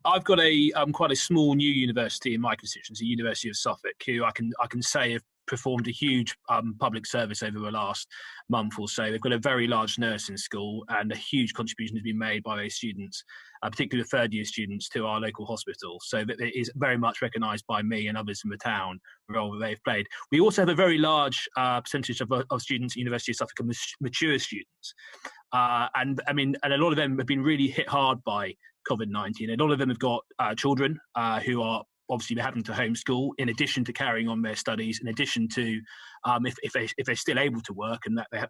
I've got a quite a small new university in my constituency, University of Suffolk, who I can say have performed a huge public service over the last month or so. They've got a very large nursing school, and a huge contribution has been made by those students, particularly the third year students, to our local hospital. So that it is very much recognised by me and others in the town, the role that they've played. We also have a very large percentage of students at University of Suffolk are mature students. And I mean, and a lot of them have been really hit hard by COVID-19. A lot of them have got children who are obviously having to homeschool in addition to carrying on their studies, in addition to if they're still able to work and that they're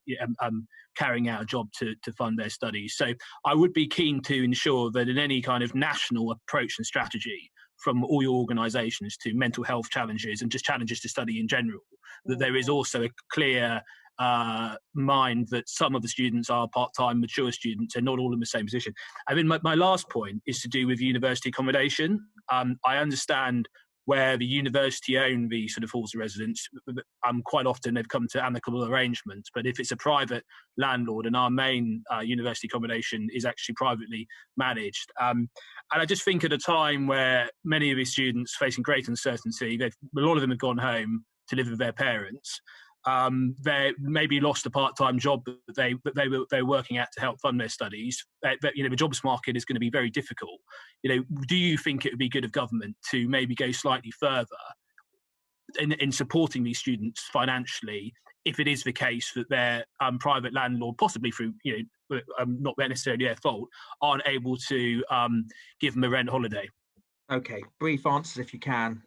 carrying out a job to fund their studies. So I would be keen to ensure that in any kind of national approach and strategy from all your organisations to mental health challenges and just challenges to study in general, that there is also a clear mind that some of the students are part-time mature students and not all in the same position. I mean, my last point is to do with university accommodation. I understand where the university own the sort of halls of residence, quite often they've come to amicable arrangements. But if it's a private landlord and our main university accommodation is actually privately managed, and I just think at a time where many of these students facing great uncertainty, a lot of them have gone home to live with their parents. They maybe lost a part-time job that they were working at to help fund their studies. The jobs market is going to be very difficult. Do you think it would be good of government to maybe go slightly further in supporting these students financially, if it is the case that their private landlord, possibly through not necessarily their fault, aren't able to give them a rent holiday? Okay, brief answers if you can.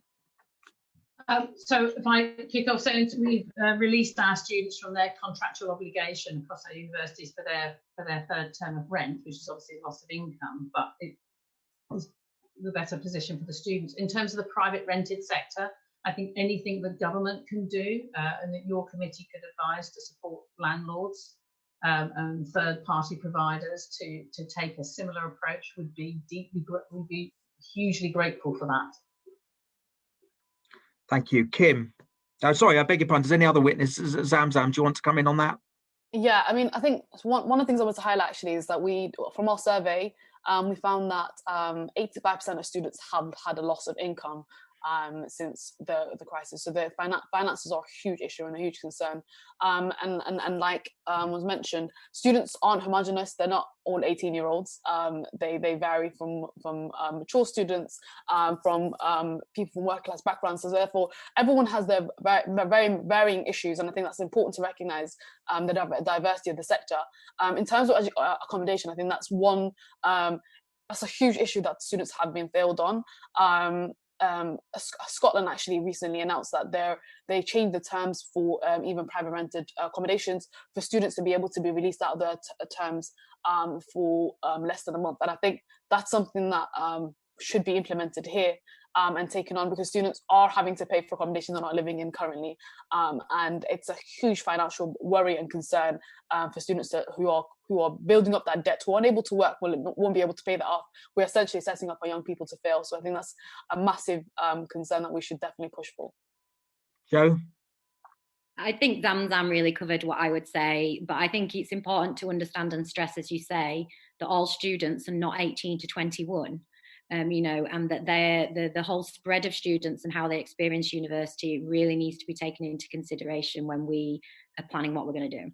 So if I kick off, we've released our students from their contractual obligation across our universities for their third term of rent, which is obviously a loss of income, but it is the better position for the students. In terms of the private rented sector, I think anything the government can do and that your committee could advise to support landlords and third party providers to take a similar approach would be hugely grateful for that. Thank you. Kim. Sorry, I beg your pardon. Does any other witness, Zamzam, do you want to come in on that? Yeah, I mean, I think one of the things I want to highlight actually is that from our survey, we found that 85% of students have had a loss of income since the crisis. So the finances are a huge issue and a huge concern. And like was mentioned, students aren't homogenous. They're not all 18-year-olds. They vary from mature students, from people from working class backgrounds. So therefore, everyone has their very varying issues. And I think that's important to recognise the diversity of the sector. In terms of accommodation, I think that's that's a huge issue that students have been failed on. Scotland actually recently announced that they changed the terms for even private rented accommodations for students to be able to be released out of their terms for less than a month. And I think that's something that should be implemented here and taken on, because students are having to pay for accommodation they're not living in currently. And it's a huge financial worry and concern for students who are building up that debt, who are unable to work, won't be able to pay that off. We're essentially setting up our young people to fail. So I think that's a massive concern that we should definitely push for. Jo? I think Zamzam really covered what I would say, but I think it's important to understand and stress, as you say, that all students are not 18 to 21. And that the whole spread of students and how they experience university really needs to be taken into consideration when we are planning what we're going to do.